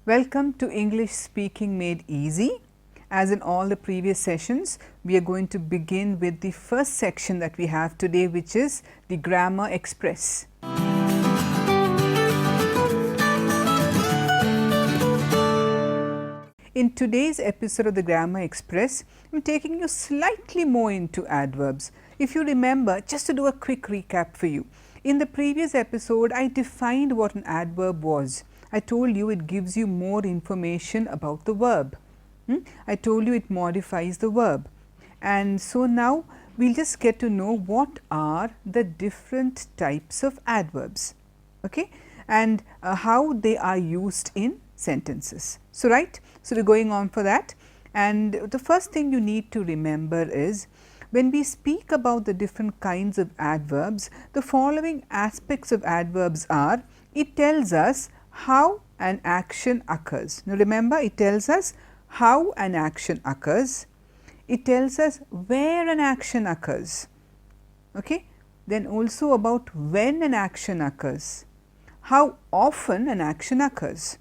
Welcome to English Speaking Made Easy. As in all the previous sessions, we are going to begin with the first section that we have today, which is the Grammar Express. In today's episode of the Grammar Express, I am taking you slightly more into adverbs. If you remember, just to do a quick recap for you, in the previous episode, I defined what an adverb was. I told you it gives you more information about the verb. I told you it modifies the verb. And so now we'll just get to know what are the different types of adverbs, okay, and how they are used in sentences. So, right, so we're going on for that. And the first thing you need to remember is when we speak about the different kinds of adverbs, the following aspects of adverbs are: it tells us how an action occurs. Now, remember, it tells us how an action occurs. It tells us where an action occurs. Okay? Then also about when an action occurs, how often an action occurs.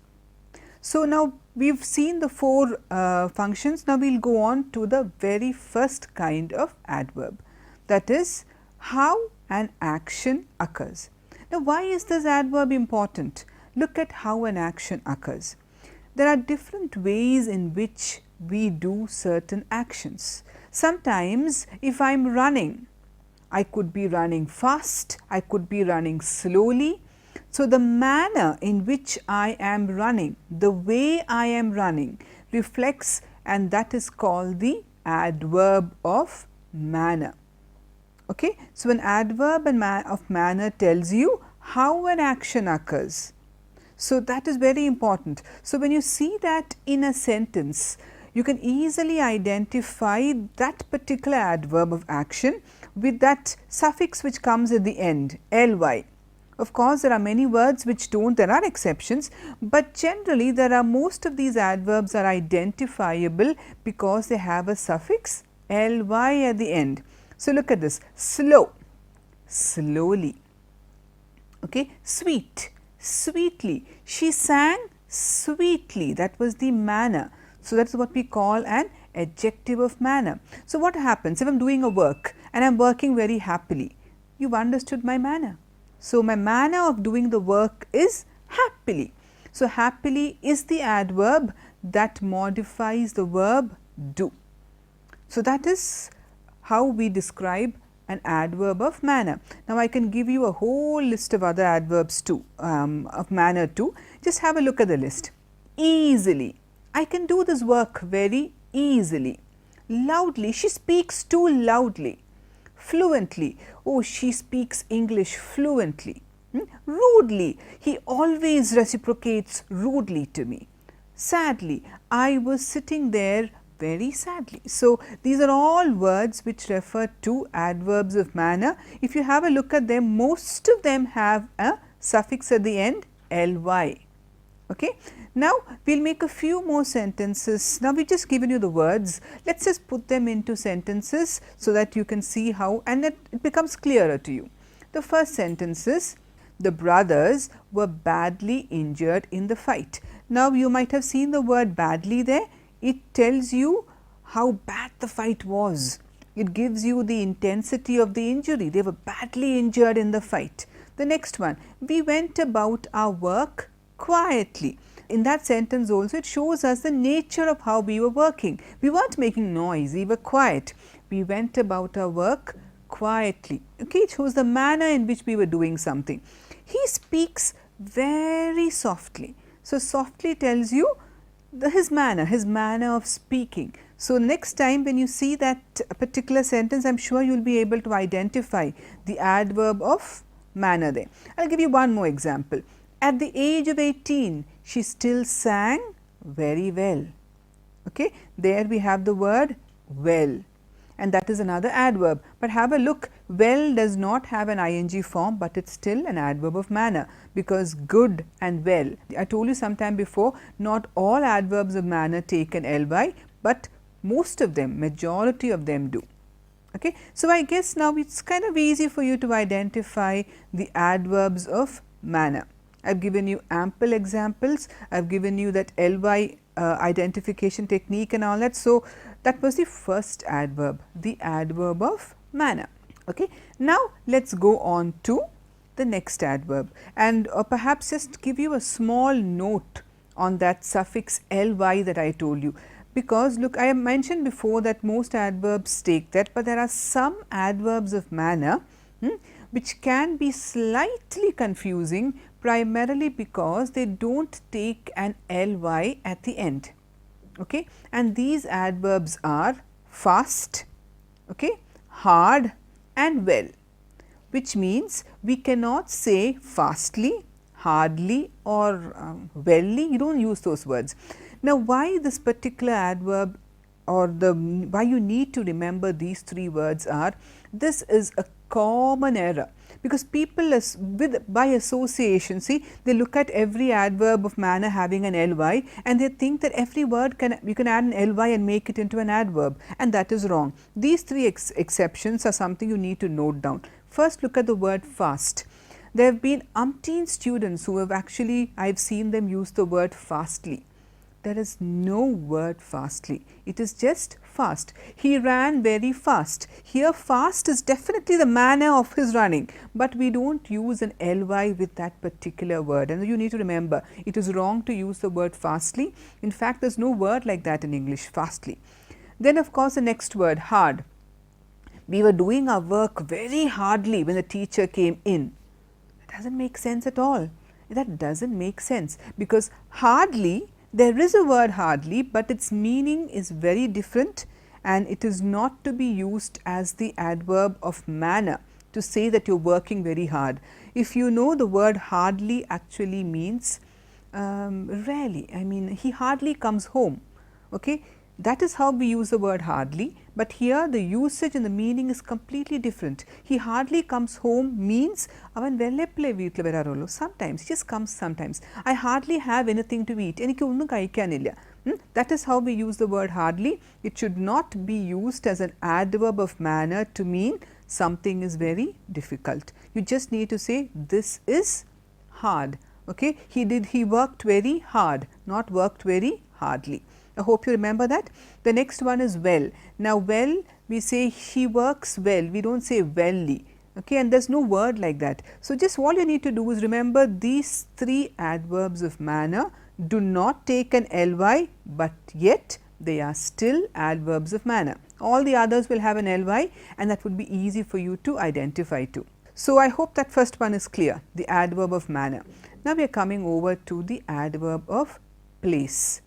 So, now we have seen the four functions. Now, we will go on to the very first kind of adverb, that is how an action occurs. Now, why is this adverb important? Look at how an action occurs. There are different ways in which we do certain actions. Sometimes if I am running, I could be running fast, I could be running slowly. So, the manner in which I am running, the way I am running reflects, and that is called the adverb of manner. Okay? So, an adverb of manner tells you how an action occurs. So, that is very important. So, when you see that in a sentence, you can easily identify that particular adverb of action with that suffix which comes at the end, ly. Of course, there are many words which don't, there are exceptions, but generally there are most of these adverbs are identifiable because they have a suffix ly at the end. So, look at this: slow, slowly, okay, sweet, sweetly, she sang sweetly, that was the manner. So, that is what we call an adjective of manner. So, what happens if I am doing a work and I am working very happily? You have understood my manner. So, my manner of doing the work is happily. So, happily is the adverb that modifies the verb do. So, that is how we describe an adverb of manner. Now, I can give you a whole list of other adverbs too, of manner too. Just have a look at the list. Easily, I can do this work very easily. Loudly, she speaks too loudly. Fluently, oh, she speaks English fluently. Rudely, he always reciprocates rudely to me. Sadly, I was sitting there very sadly. So, these are all words which refer to adverbs of manner. If you have a look at them, most of them have a suffix at the end, ly. Okay. Now, we will make a few more sentences. Now, we have just given you the words. Let us just put them into sentences so that you can see how, and it becomes clearer to you. The first sentence is: the brothers were badly injured in the fight. Now, you might have seen the word badly there. It tells you how bad the fight was. It gives you the intensity of the injury. They were badly injured in the fight. The next one: we went about our work quietly. In that sentence also, it shows us the nature of how we were working. We weren't making noise, we were quiet. We went about our work quietly. Okay, it shows the manner in which we were doing something. He speaks very softly. So, softly tells you his manner of speaking. So, next time when you see that particular sentence, I am sure you will be able to identify the adverb of manner there. I will give you one more example. At the age of 18, she still sang very well. Okay? There we have the word well, and that is another adverb. But have a look, well does not have an ing form, but it is still an adverb of manner, because good and well. I told you sometime before, not all adverbs of manner take an ly, but most of them, majority of them do. Okay? So, I guess now it is kind of easy for you to identify the adverbs of manner. I've given you ample examples, I've given you that ly identification technique and all that. So, that was the first adverb, the adverb of manner. Okay. Now, let us go on to the next adverb, and perhaps just give you a small note on that suffix ly that I told you, because look, I have mentioned before that most adverbs take that, but there are some adverbs of manner which can be slightly confusing, primarily because they do not take an ly at the end. Okay. And these adverbs are fast, okay, hard and well, which means we cannot say fastly, hardly or welly. You do not use those words. Now, why this particular adverb, or why you need to remember these three words are, this is a common error, because people by association, see, they look at every adverb of manner having an ly and they think that every word you can add an ly and make it into an adverb, and that is wrong. These three exceptions are something you need to note down. First, look at the word fast. There have been umpteen students who have actually, I have seen them use the word fastly. There is no word fastly, it is just fast. He ran very fast. Here fast is definitely the manner of his running, but we do not use an ly with that particular word, and you need to remember it is wrong to use the word fastly. In fact, there is no word like that in English, fastly. Then of course, the next word, hard. We were doing our work very hardly when the teacher came in. That does not make sense at all. That does not make sense, because hardly, there is a word hardly, but its meaning is very different, and it is not to be used as the adverb of manner to say that you are working very hard. If you know, the word hardly actually means rarely. I mean, he hardly comes home. Okay. That is how we use the word hardly, but here the usage and the meaning is completely different. He hardly comes home means avan velleppile veettil vararullu. Sometimes he just comes sometimes. I hardly have anything to eat. Enikku onnum kayikkanilla. That is how we use the word hardly. It should not be used as an adverb of manner to mean something is very difficult. You just need to say this is hard. Okay? He worked very hard, not worked very hardly. I hope you remember that. The next one is well. Now, well, we say he works well, we do not say welly, okay, and there is no word like that. So, just all you need to do is remember these three adverbs of manner do not take an ly, but yet they are still adverbs of manner. All the others will have an ly, and that would be easy for you to identify too. So, I hope that first one is clear, the adverb of manner. Now, we are coming over to the adverb of place.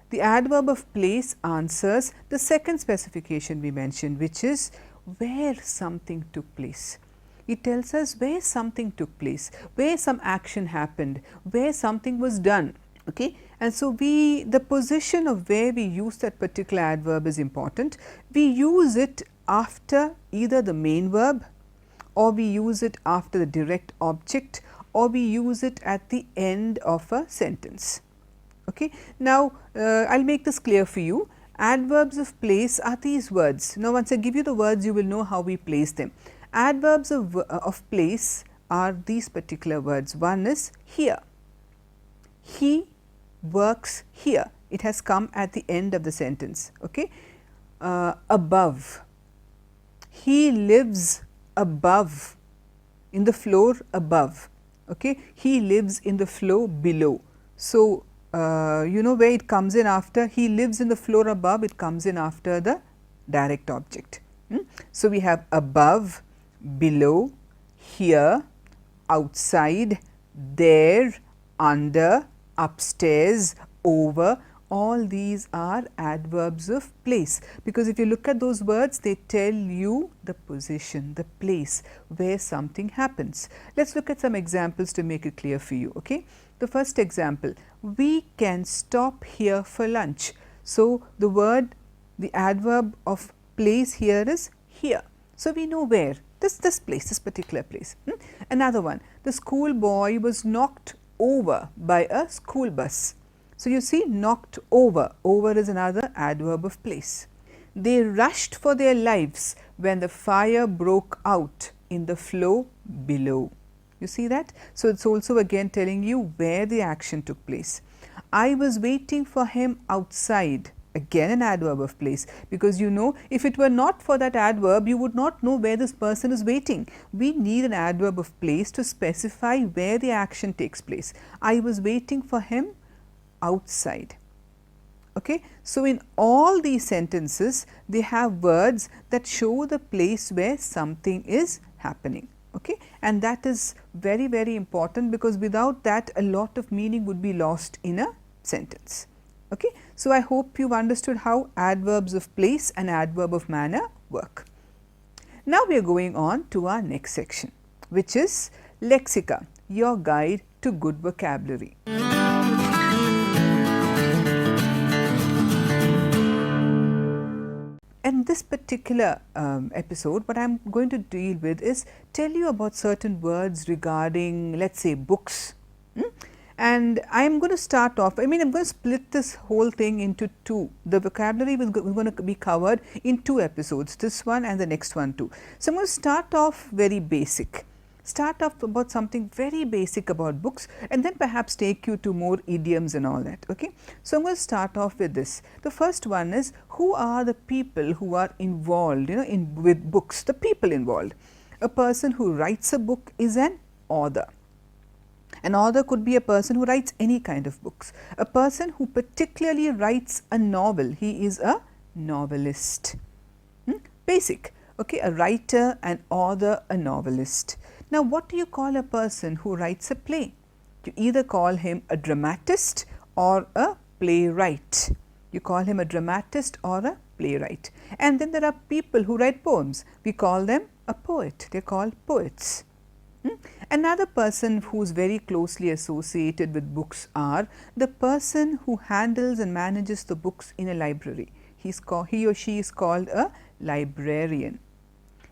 The adverb of place answers the second specification we mentioned, which is where something took place. It tells us where something took place, where some action happened, where something was done. Okay? And so, the position of where we use that particular adverb is important. We use it after either the main verb, or we use it after the direct object, or we use it at the end of a sentence. Okay. Now, I will make this clear for you. Adverbs of place are these words. Now, once I give you the words, you will know how we place them. Adverbs of place are these particular words. One is here. He works here. It has come at the end of the sentence. Okay. Above. He lives above, in the floor above. Okay. He lives in the floor below. So, you know where it comes in after. He lives in the floor above, it comes in after the direct object. So, we have above, below, here, outside, there, under, upstairs, over. All these are adverbs of place, because if you look at those words, they tell you the position, the place where something happens. Let us look at some examples to make it clear for you. Okay? The first example, we can stop here for lunch. So, the adverb of place here is here. So, we know where, this place, this particular place. Another one, the school boy was knocked over by a school bus. So, you see, knocked over, over is another adverb of place. They rushed for their lives when the fire broke out in the floor below. You see that? So, it's also again telling you where the action took place. I was waiting for him outside. Again an adverb of place, because you know, if it were not for that adverb, you would not know where this person is waiting. We need an adverb of place to specify where the action takes place. I was waiting for him outside. Okay. So, in all these sentences, they have words that show the place where something is happening. Okay. And that is very, very important, because without that a lot of meaning would be lost in a sentence. Okay. So, I hope you have understood how adverbs of place and adverb of manner work. Now, we are going on to our next section, which is Lexica, your guide to good vocabulary. In this particular episode, what I am going to deal with is tell you about certain words regarding, let us say, books. And I am going to start off, I am going to split this whole thing into two. The vocabulary is going to be covered in two episodes, this one and the next one too. So, I am going to start off very basic. Start off about something very basic about books, and then perhaps take you to more idioms and all that. Okay. So, I am going to start off with this. The first one is, who are the people who are involved, with books, the people involved. A person who writes a book is an author. An author could be a person who writes any kind of books. A person who particularly writes a novel, he is a novelist. Basic. Okay. A writer, an author, a novelist. Now, what do you call a person who writes a play? You either call him a dramatist or a playwright. You call him a dramatist or a playwright. And then there are people who write poems. We call them a poet. They are called poets. Another person who is very closely associated with books are the person who handles and manages the books in a library. He or she is called a librarian.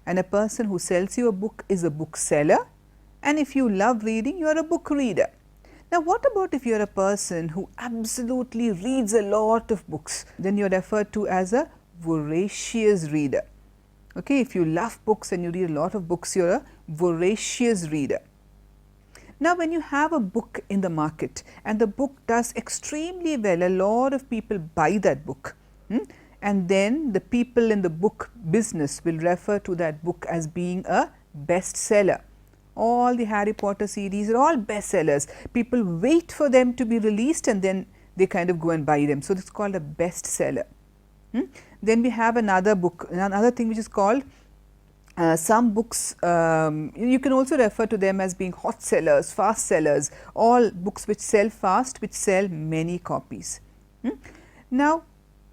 And a person who sells you a book is a bookseller, and if you love reading, you are a book reader. Now, what about if you are a person who absolutely reads a lot of books? Then you are referred to as a voracious reader. Okay, if you love books and you read a lot of books, you are a voracious reader. Now, when you have a book in the market and the book does extremely well, a lot of people buy that book. And then the people in the book business will refer to that book as being a bestseller. All the Harry Potter series are all bestsellers. People wait for them to be released and then they kind of go and buy them. So, it is called a bestseller. Then we have another book, another thing which is called some books, you can also refer to them as being hot sellers, fast sellers, all books which sell fast, which sell many copies. Now,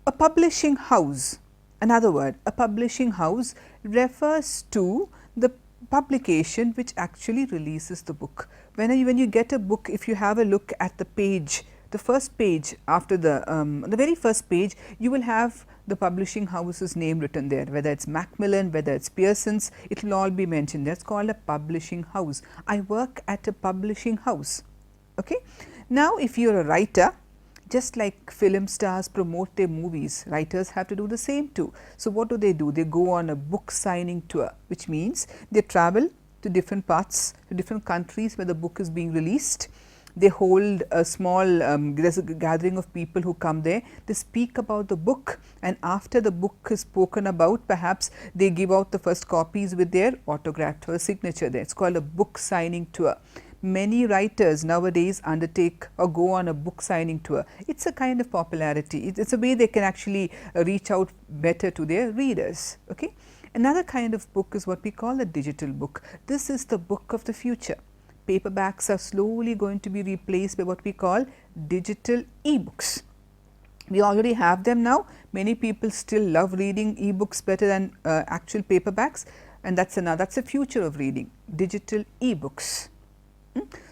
a publishing house, another word, a publishing house refers to the publication which actually releases the book. When you get a book, if you have a look at the page, the first page after the very first page, you will have the publishing house's name written there, whether it is Macmillan, whether it is Pearson's, it will all be mentioned. That is called a publishing house. I work at a publishing house. Okay. Now, if you are a writer, just like film stars promote their movies, writers have to do the same too. So, what do? They go on a book signing tour, which means they travel to different parts, to different countries where the book is being released. They hold a small, there's a gathering of people who come there, they speak about the book, and after the book is spoken about, perhaps they give out the first copies with their autograph or signature there. It is called a book signing tour. Many writers nowadays undertake or go on a book signing tour. It is a kind of popularity, it is a way they can actually reach out better to their readers. Okay? Another kind of book is what we call a digital book. This is the book of the future. Paperbacks are slowly going to be replaced by what we call digital e-books. We already have them now. Many people still love reading e-books better than actual paperbacks, and that's the future of reading, digital e-books.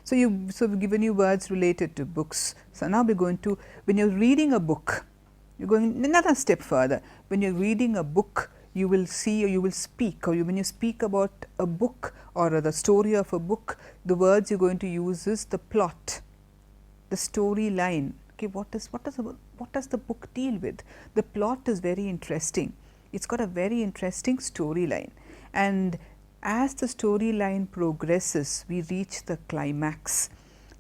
So, we've given you words related to books. So, now we're going to, when you're reading a book, you're going another step further. When you're reading a book, you will see or you will speak, or when you speak about a book or the story of a book, the words you're going to use is the plot, the storyline. Okay, what does the book deal with? The plot is very interesting. It's got a very interesting storyline, and as the storyline progresses, we reach the climax.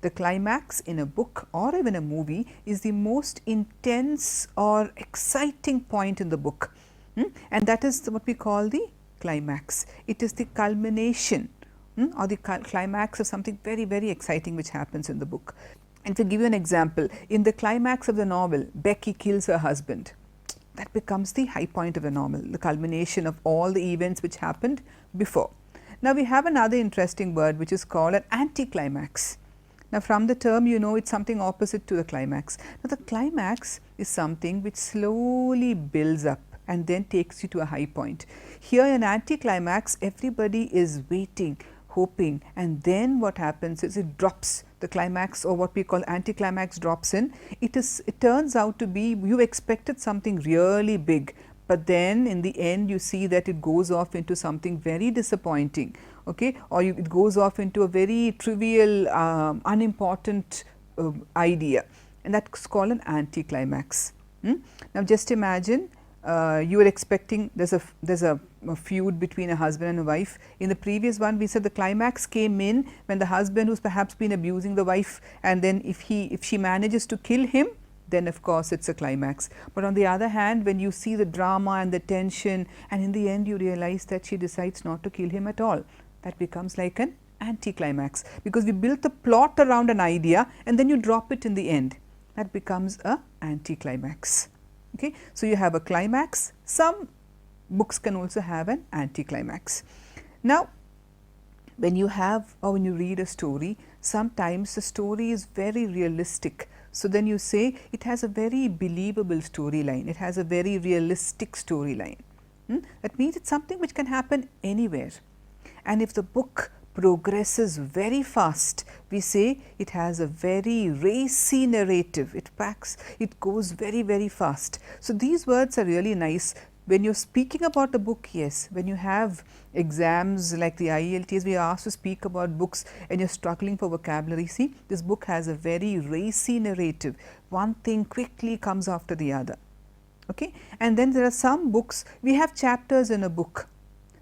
The climax in a book or even a movie is the most intense or exciting point in the book, and that is what we call the climax. It is the culmination or the climax of something very, very exciting which happens in the book. And to give you an example, in the climax of the novel, Becky kills her husband. That becomes the high point of the novel, the culmination of all the events which happened before. Now we have another interesting word which is called an anticlimax. Now from the term you know it's something opposite to the climax. Now the climax is something which slowly builds up and then takes you to a high point. Here in anticlimax, everybody is waiting, hoping, and then what happens is it drops. The climax, or what we call anticlimax, drops in. It turns out to be, you expected something really big, but then in the end you see that it goes off into something very disappointing, okay, or it goes off into a very trivial, unimportant idea, and that's called an anticlimax. Now just imagine you were expecting there's a feud between a husband and a wife. In the previous one we said the climax came in when the husband who's perhaps been abusing the wife, and then if she manages to kill him, then of course it's a climax. But on the other hand, when you see the drama and the tension and in the end you realize that she decides not to kill him at all, that becomes like an anticlimax, because we built the plot around an idea and then you drop it in the end. That becomes a anticlimax. Okay, so you have a climax. Some books can also have an anticlimax. Now when you have or when you read a story, sometimes the story is very realistic. So then you say it has a very believable storyline, it has a very realistic storyline. That means it's something which can happen anywhere. And if the book progresses very fast, we say it has a very racy narrative. It goes very, very fast. So these words are really nice. When you're speaking about a book, yes, when you have exams like the IELTS, we are asked to speak about books and you're struggling for vocabulary. See, this book has a very racy narrative. One thing quickly comes after the other. Okay, and then there are some books, we have chapters in a book.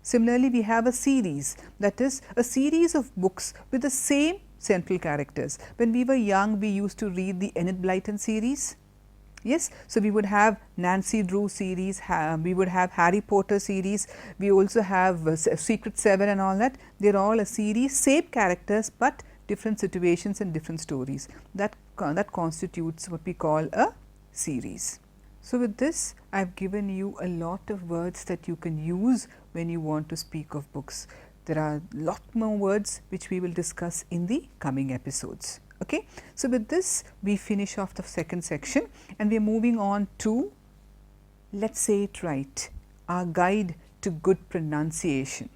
Similarly, we have a series, that is a series of books with the same central characters. When we were young, we used to read the Enid Blyton series. Yes, so we would have Nancy Drew series, we would have Harry Potter series, we also have Secret 7 and all that. They are all a series, same characters but different situations and different stories. That constitutes what we call a series. So with this, I have given you a lot of words that you can use when you want to speak of books. There are a lot more words which we will discuss in the coming episodes. Okay, so with this we finish off the second section and we are moving on to, let's say it right, our guide to good pronunciation.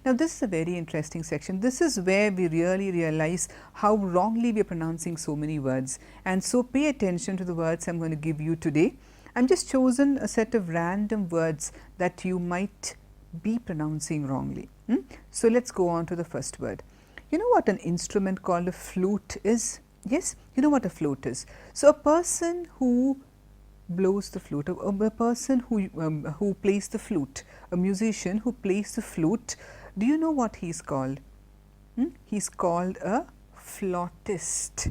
Now this is a very interesting section. This is where we really realize how wrongly we are pronouncing so many words, and so pay attention to the words I am going to give you today. I am just chosen a set of random words that you might be pronouncing wrongly. So let's go on to the first word. You know what an instrument called a flute is? Yes, you know what a flute is. So a person who blows the flute, a person who plays the flute, a musician who plays the flute, do you know what he is called? He is called a flautist.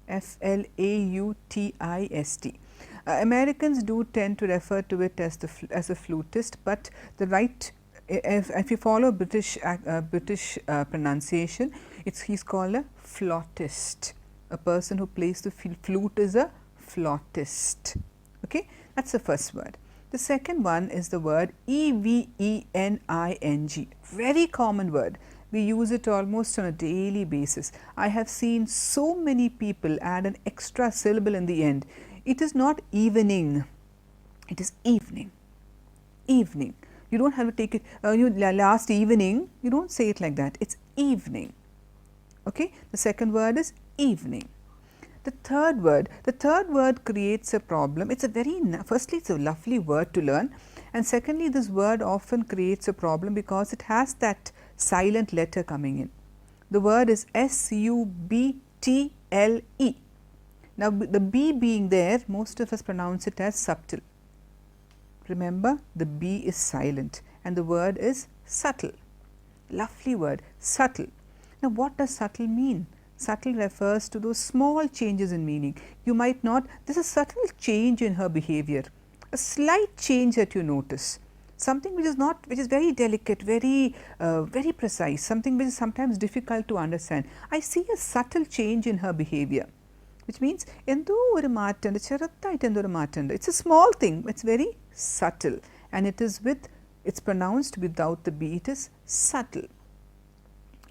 F-L-A-U-T-I-S-T. Americans do tend to refer to it as a flutist, but the right, if you follow British pronunciation, he's called a flautist. A person who plays the flute is a flautist. Okay, that's the first word. The second one is the word E-V-E-N-I-N-G. Very common word. We use it almost on a daily basis. I have seen so many people add an extra syllable in the end. It is not evening, it is evening. Evening. You don't have to take it, last evening, you don't say it like that. It's evening. Okay? The second word is evening. The third word creates a problem. It's a firstly, it's a lovely word to learn, and secondly, this word often creates a problem because it has that silent letter coming in. The word is S-U-B-T-L-E. Now, the B being there, most of us pronounce it as subtle. Remember, the B is silent and the word is subtle. Lovely word, subtle. Now, what does subtle mean? Subtle refers to those small changes in meaning. You might not, there's a subtle change in her behavior, a slight change that you notice. Something which is very delicate, very precise, something which is sometimes difficult to understand. I see a subtle change in her behavior, which means it's a small thing, it's very subtle, and it's pronounced without the B, it is subtle.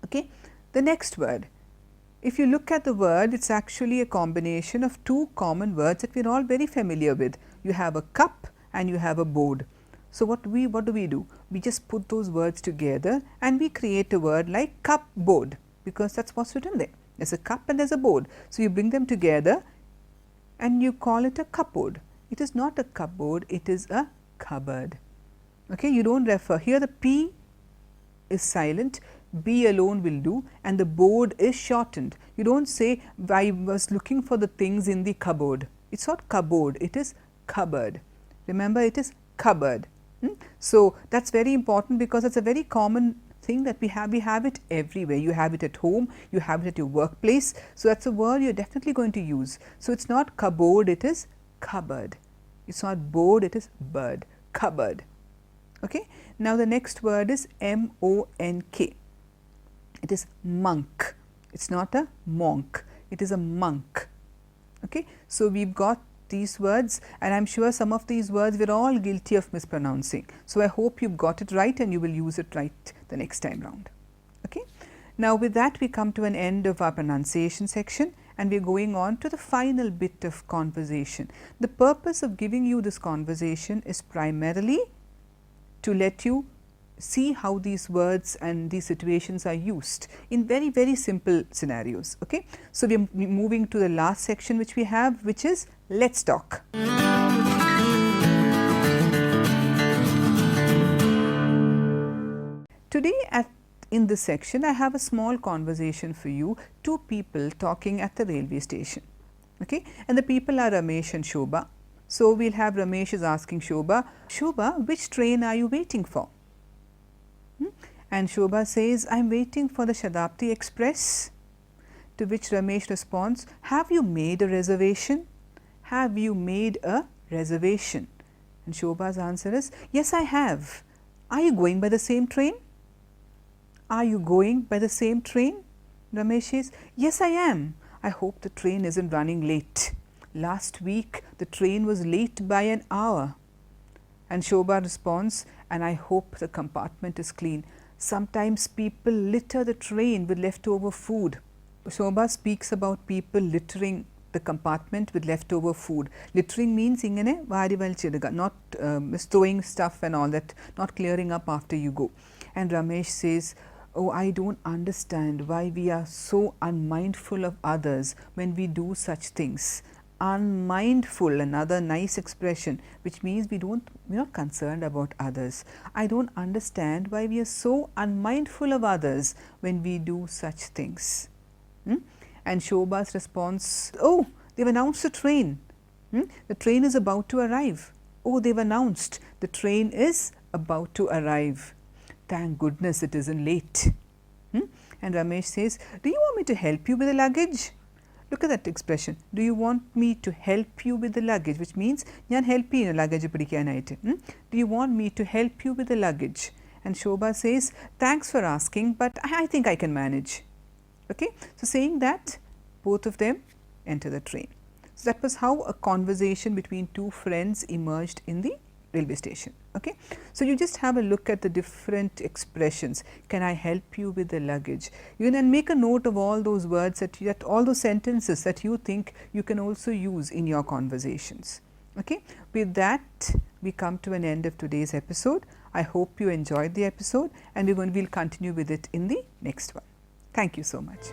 Okay, the next word. If you look at the word, it's actually a combination of two common words that we're all very familiar with. You have a cup and you have a board. So, what do we do? We just put those words together and we create a word like cupboard, because that's what's written there. There's a cup and there's a board. So, you bring them together and you call it a cupboard. It is not a cupboard, it is a cupboard. Okay, you don't refer. Here the P is silent, B alone will do, and the board is shortened. You don't say, I was looking for the things in the cupboard. It's not cupboard, it is cupboard. Remember, it is cupboard. So, that's very important because it's a very common thing that we have it everywhere. You have it at home, you have it at your workplace. So, that's a word you're definitely going to use. So, it's not cupboard, it is cupboard. It's not board, it is bird, cupboard. Okay. Now, the next word is M-O-N-K. It is monk. It's not a monk, it is a monk. Okay. So, we've got these words, and I'm sure some of these words we're all guilty of mispronouncing. So, I hope you've got it right and you will use it right the next time round. Okay. Now, with that we come to an end of our pronunciation section and we're going on to the final bit of conversation. The purpose of giving you this conversation is primarily to let you see how these words and these situations are used in very, very simple scenarios. Okay. So, we are moving to the last section which we have, which is let's talk. Today in this section, I have a small conversation for you, two people talking at the railway station. Okay. And the people are Ramesh and Shobha. So, we will have Ramesh is asking Shobha, Shobha, which train are you waiting for? And Shobha says, I am waiting for the Shatabdi Express. To which Ramesh responds, have you made a reservation? Have you made a reservation? And Shobha's answer is, yes, I have. Are you going by the same train? Are you going by the same train? Ramesh says, yes, I am. I hope the train isn't running late. Last week, the train was late by an hour. And Shobha responds, and I hope the compartment is clean. Sometimes people litter the train with leftover food. Shobha speaks about people littering the compartment with leftover food. Littering means not throwing stuff and all that, not clearing up after you go. And Ramesh says, oh, I don't understand why we are so unmindful of others when we do such things. Unmindful, another nice expression, which means we're not concerned about others. I don't understand why we are so unmindful of others when we do such things. And Shobha's response, oh, they've announced the train. The train is about to arrive. Oh, they've announced the train is about to arrive. Thank goodness it isn't late. And Ramesh says, do you want me to help you with the luggage? Look at that expression. Do you want me to help you with the luggage? Which means, ഞാൻ help you luggage പിടിക്കാനായിട്ട്. Do you want me to help you with the luggage? And Shobha says, thanks for asking, but I think I can manage. Okay. So, saying that, both of them enter the train. So, that was how a conversation between two friends emerged in the railway station. Okay. So, you just have a look at the different expressions. Can I help you with the luggage? You can make a note of all those words that all those sentences that you think you can also use in your conversations. Okay. With that, we come to an end of today's episode. I hope you enjoyed the episode and we'll continue with it in the next one. Thank you so much.